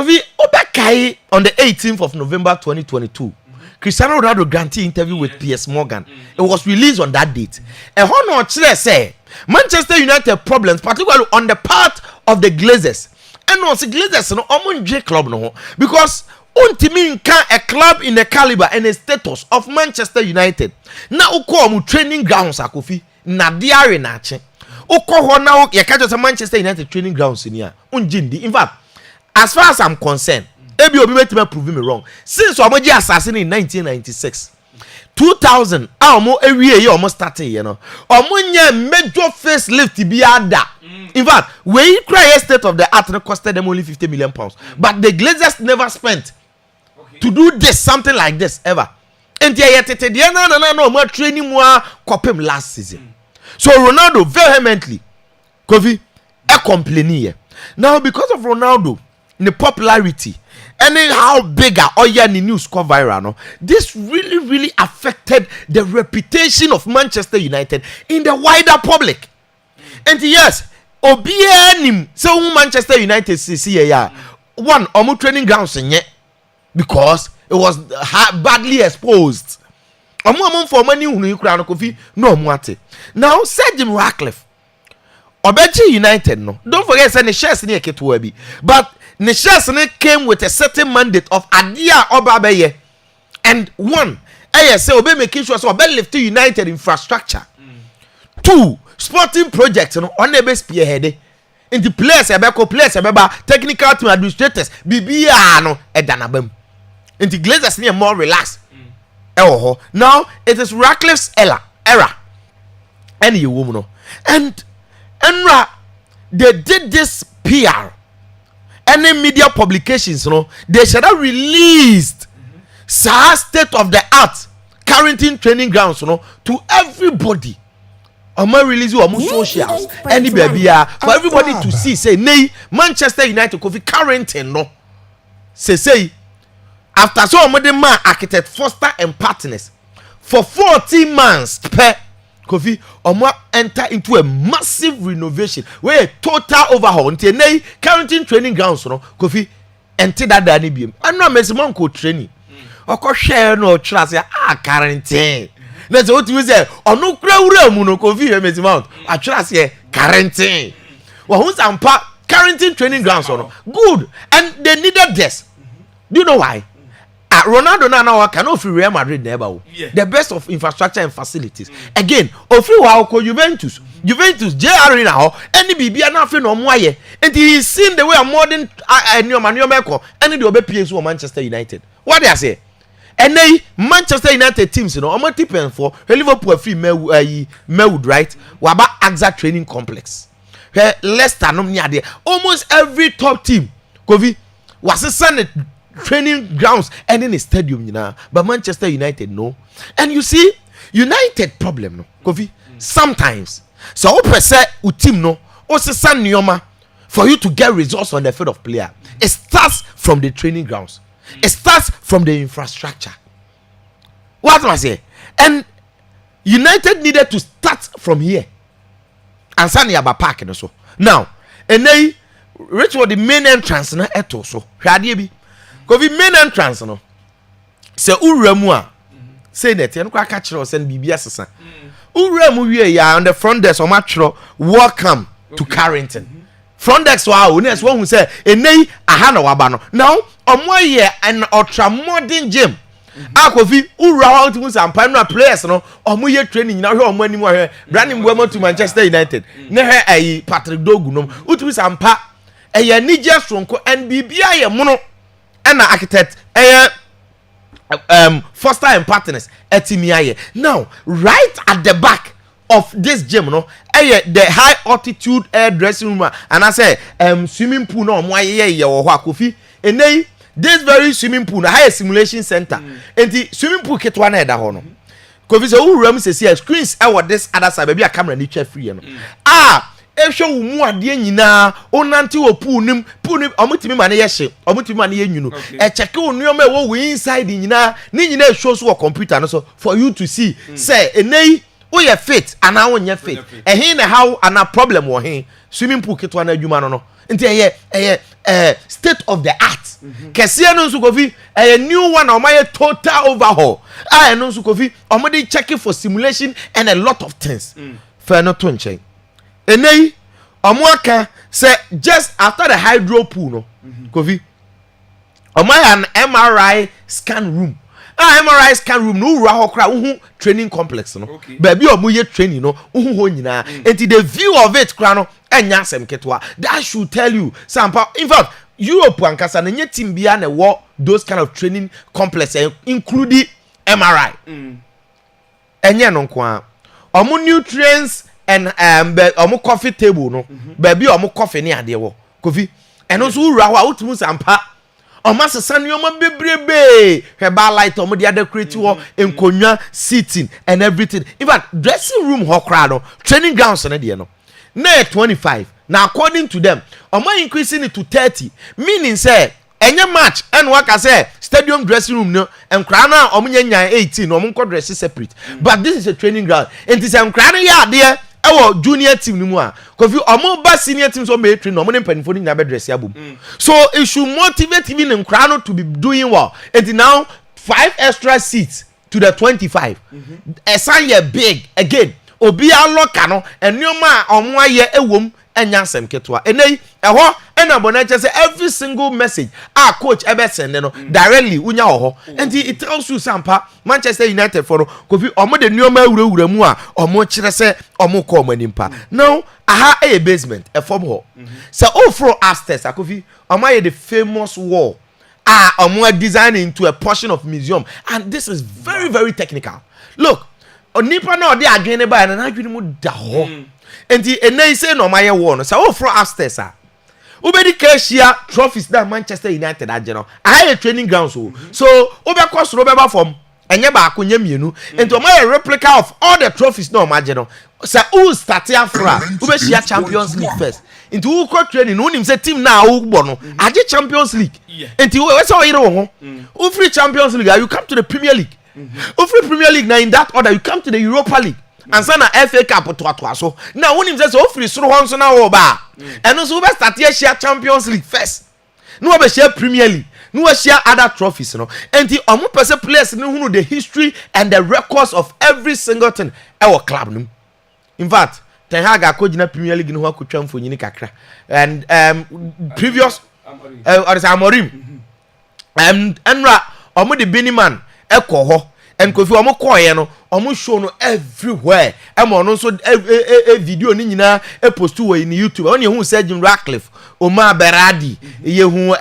We Obakai on the 18th of November 2022. Cristiano Ronaldo granted interview with PS Morgan. It was released on that date. And how say Manchester United problems, particularly on the part of the Glazers. And also Glazers no omunje club no because untimi nka a club in the caliber and the status of Manchester United. Na uko mu training grounds akofi na diare na ache. Uko ho na ye ka just Manchester United training grounds ni a unjindi. In fact, as far as I'm concerned, ebi obi betime prove me wrong. Since omoji assassin in 1996, 2000, omo ewie ye omo started, you know. Omo nye major facelift bi ada. In fact, we cry state of the art costed them only 50 million pounds. But the Glazers never spent to do this something like this ever. And no more training more copim last season. So Ronaldo vehemently Kofi complaining. Now because of Ronaldo, the popularity, anyhow bigger or yeah the news go viral, no, this really affected the reputation of Manchester United in the wider public. And yes, Obianim so Manchester United see ya one omu training grounds because it was badly exposed. Omu for money unu ikra Kofi no mwate. Now said Jim Ratcliffe Obeji United no. Don't forget say the shares ni eketo bi. But the shares ni came with a certain mandate of adia obabeye. And one, say obe making sure so obe lift United infrastructure. Two, sporting projects no on the base spearhead. In the players ebeba technical team administrators bibia no edanabem. In the Glazers near more relaxed. Now it is Ratcliffe's era. Any you woman no. And they did this PR. Any media publications, you know, they should have released state of the art Carrington training grounds, you know, to everybody. Ama release you on socials, any baby, for everybody to see. Say, nay, Manchester United Kofi Carrington, no. Say, after so many man architect Foster and partners for 14 months per. Kofi Omo enter into a massive renovation where a total overhaul until nay Carrington training grounds no Kofi enter that dani biem anno mesimon ko training okọ share no trust ya Carrington na so what you say onu kura wura mu no Kofi e mesimon a trust ya Carrington wa hu sampa Carrington training grounds no good and they needed this. Do you know why? Ronaldo now cannot free Real Madrid never. The best of infrastructure and facilities. Again, ofri wa ko Juventus J Arena ho any bibia na afi no moaye. And he seen the way a modern new meko any the obe PS Manchester United. What they say? And they Manchester United teams you know omo tipen for Liverpool free Melwood right? Waba AXA training complex. Leicester no near there. Almost every top team Kofi was send training grounds and in a stadium, you know. But Manchester United, no. And you see, United problem, no. Kofi, sometimes. So, per se, team, no. Also, san nioma for you to get results on the field of player. It starts from the training grounds. It starts from the infrastructure. What am I saying? And United needed to start from here. And Sani Aba Park, and so. Now, and they reach for the main entrance, no, eto so. Hadibi. Kofi main entrance no se uremu a say that you kwa catch us and bibia sesa uremu wie ya on the front desk o ma twro welcome to Carrington front desk wa o next one who say enei aha na waba no now omoye an ultra modern gym Kofi ura how to sampa no players no omoye training na hwe omo anim hwe branding boemo to Manchester United na hwe ayi Patrick Dogu no utumi sampa eye Niger Sonko and bibia ye mono and architect Foster and partners etimiaye. Now right at the back of this gym no the high altitude air dressing room and I say swimming pool no mo aye ye wo Kofi enei this very swimming pool high simulation center and the swimming pool ketwa na eda ho no Kofi say who ram say screens e this other side baby a camera ni twa free no ehwe wo mu ade nyina onante wo pool nim omutimi ma na yehye omutimi ma na yenwunu check wo nuoma wo we inside nyina ni nyina show so computer no so for you to see say enei wo ye fit ana wo nya fit ehin na how ana problem wo hin swimming pool ketwa na adwuma no no nti state of the art. Kesiye no nso kofi a new one or my total overhaul. I no nso kofi omodi checking for simulation and a lot of things. Fair no to nchen. Enei omoaka say just after the hydro pool no kofi omaya an MRI scan room. MRI scan room no wura hokra uhu training complex no. Baby omuye training no uhu ho nyina. Enti the view of it kra no enya asem ketwa. That should tell you sampa. In fact Europe and kasa na nye team bia na wo those kind of training complex including MRI. Enye no kwa. Omo nutrients and omo coffee table no. Baby omo coffee ni ade wo. Kofi. Eno so wura ho a utumu sampa. Omo sesa nioma bebrebe. Heba light omo dia decorate wo enkonwa seating and everything. In fact dressing room ho kra no training grounds na de no. Na 25. Now according to them, omo increasing it to 30, meaning say any match and work as say stadium dressing room no enkra na omo nya 18 omo nko dress separate. But this is a training ground. And this enkra na ya there our junior team ni mu a kofi omo ba senior team so me train omo ne mpanifo ni nya be dress abom. So it should motivate even enkra no to be doing well. And now 5 extra seats to the 25. Esan ye big again. Obi aloka no enioma omo aye ewom enya nsem ketwa enei eho ena bonache say every single message our coach ebe send no directly unya ho and it tells you sampa Manchester United for no kofi omo de nioma awurawura mu a omo kire say omo ko omo nimpa now aha a basement e form ho so ofro upstairs akofi omo aye the famous wall omo design into a portion of museum and this is very very technical. Look onipa na odi adwene ba na adwene mu da ho enti enei say no maye wo no so for upstairs ubedi kashia trophies that Manchester United ageno a training grounds so ubekọ soro beba from enye ba akonya mienu enti o maye replica of all the trophies no mageno say who start afra ubeshia Champions League first enti who co training no nim say team na wo gbo no age Champions League enti we say o yire wo ho who free Champions League you come to the Premier League. Free Premier League now in that order you come to the Europa League and sana FA Cup to so now when him says so free so one so now oba and also we start here share Champions League first no we share Premier League no we share other trophies no and the omo person players no who know the history and the records of every single thing our club no. In fact Ten Hag akogina Premier League no akotwa mfonyini kakra and previous Amorim enra omo the Biniman eko ho and kofi omo koye no omo show no everywhere emo no so video ni nyina e post wo in YouTube on ye hu Sir Jim Ratcliffe Omar Berardi ye hu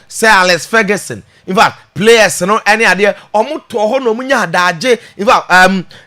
Sir Alex Ferguson. In fact players no any ade omo to ho no munya adaje. In fact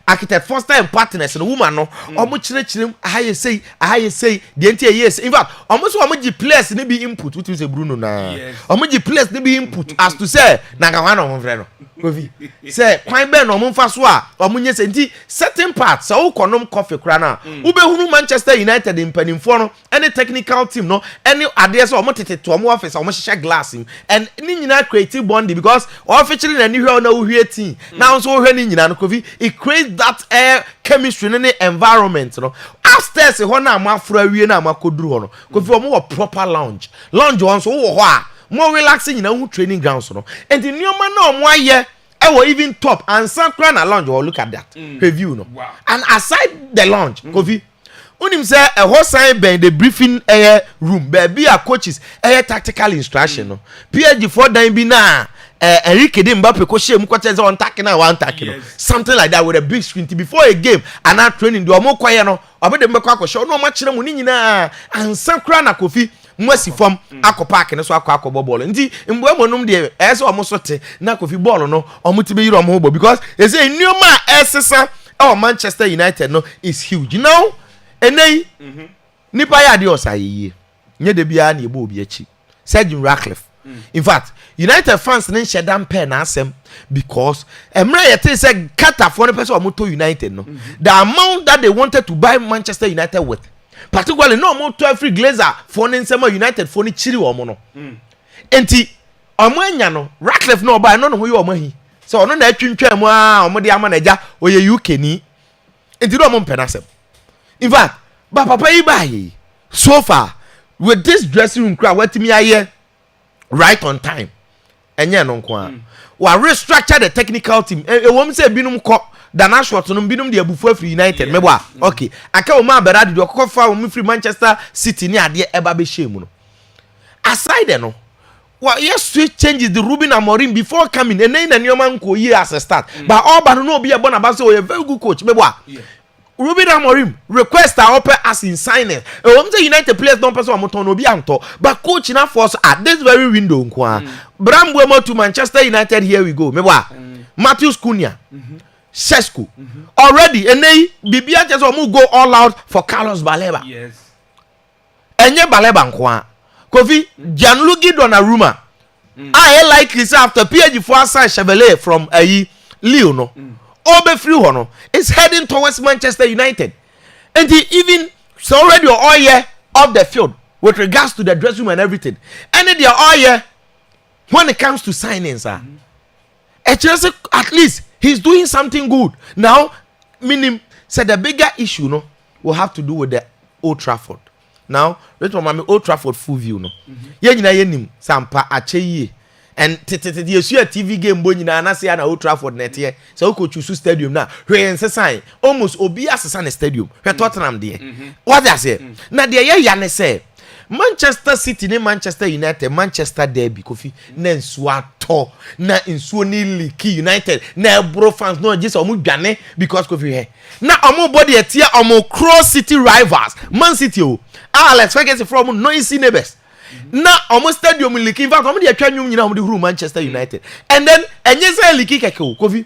architect first time partners no woman no omo chire ahaye say the entire years. In fact omo so omo gi players ni be input which is Bruno na omo gi players ni be input as to say na ga wan no frɛ no kofi say kwan be no omo fa so a omo nye say nti certain parts so konom coffee kra na ube hunu Manchester United in panimfo no any technical team no any ade so omo tete to omo office omo hye glass and ni nyina creative bonding because officially na ni hwe na wo hwe team now so hwe ni nyina no kofi it creates that air chemistry in the environment no upstairs ho na amafro awie na amakoduru ho no kofi omo wo proper lounge won so wo ho a more relaxing nyina hu training grounds no and the nyoma na omo aye even top and Sankra na lounge or look at that review no wow. And aside the lounge kofi unim say a whole sign ben the briefing room baby a coaches tactical instruction no PSG for dan bi na Enrique de Mbappe ko share mu ko tell say on tackle na one tackle something like that with a big screen before a game and now training do omo kwaye no obede mbekọ akọ no ma kire mu ni nyina and Sankra na kofi mwesi form akọ park ne so akọ ball nti mbo emonum de eso omo so te na kofi ball no omo ti be yiro omo ho because e say nneoma esesa Manchester United no is huge now enei nipa ya de osaye nye de bia na ebo obi achi Sir Jim Ratcliffe. In fact United fans nen shedam pen na asem because emre yete say Qatar for the person omo to United no the amount that they wanted to buy Manchester United with particularly no more to every Glazer for nsema United for ni chiri omo no enti omo anya no Ratcliffe no buy no ho ye omo hi so ono na atwintwa mu a omo de ama na ja oye UK ni enti do omo penasem. In fact ba papa yi ba yi so far with this dressing room crowd what me aye right on time. Enye no nko a. Wa restructure the technical team. E wom say binum kɔ Dana short no binum de abufu afri United mebo a. Okay. Aka o ma berade de okɔfa o free Manchester City ni ade eba be shame no. Aside no well, yes, switch changes the Ruben Amorim before coming. And then the new man go here as a start. But all but no be a bon about so a very good coach. Ruben Amorim request our open as in signing. The United players don't pass on Motono Bianto, but coach enough for us at this very window. Bram Buemo to Manchester United. Here we go. Matthews Cunha, Sescu already, and they Bibia just go all out for Carlos Baleba. Yes, and ye Baleba nkwa. Kofi Gianluigi Donnarumma. I like this after PSG4 sign Chevalier from Lyon. No. Obe free hono is heading towards Manchester United. And he even so already all year off the field with regards to the dressing room and everything. And they are all year when it comes to signings. At least he's doing something good. Now, meaning said the bigger issue no will have to do with the Old Trafford. Now, let's remember Old Trafford full view no. Ye nyina yenim sampa ache and you see a TV game bo nyina na say na Old Trafford net here. So ko choose stadium na. Hwe nsesan almost obi asesa na stadium. Hwe Tottenham there. What they say? Na there ya ne say Manchester City ne Manchester United Manchester derby kofi na nsuo ato na nsuo ni league United na bro fans no just omu dwane because kofi he na omu body etia omu cross city rivals Man City o Alex Ferguson from noisy neighbors na omu stadium league in fact omu dey atwa nwum nyina omu dey huru Manchester United and then enye say league keke o kofi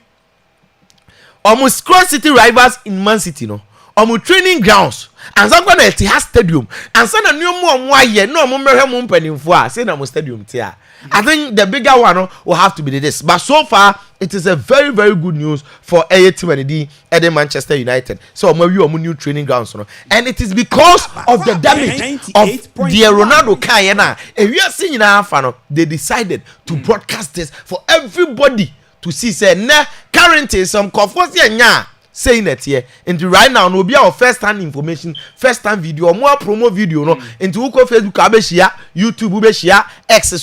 omu cross city rivals in Man City no omu training grounds and some gonna has stadium and some new more why no more mpanimfo a say na mo stadium tia. I think the bigger one will have to be this, but so far it is a very very good news for team and Manchester United. So we are new training grounds and it is because of the damage of the Ronaldo Kayana. If you are seeing in our fan, they decided to broadcast this for everybody to see. Say na Carrington some confusion saying that here into right now no be our first hand information, first hand video, more promo video no into Facebook, YouTube, X,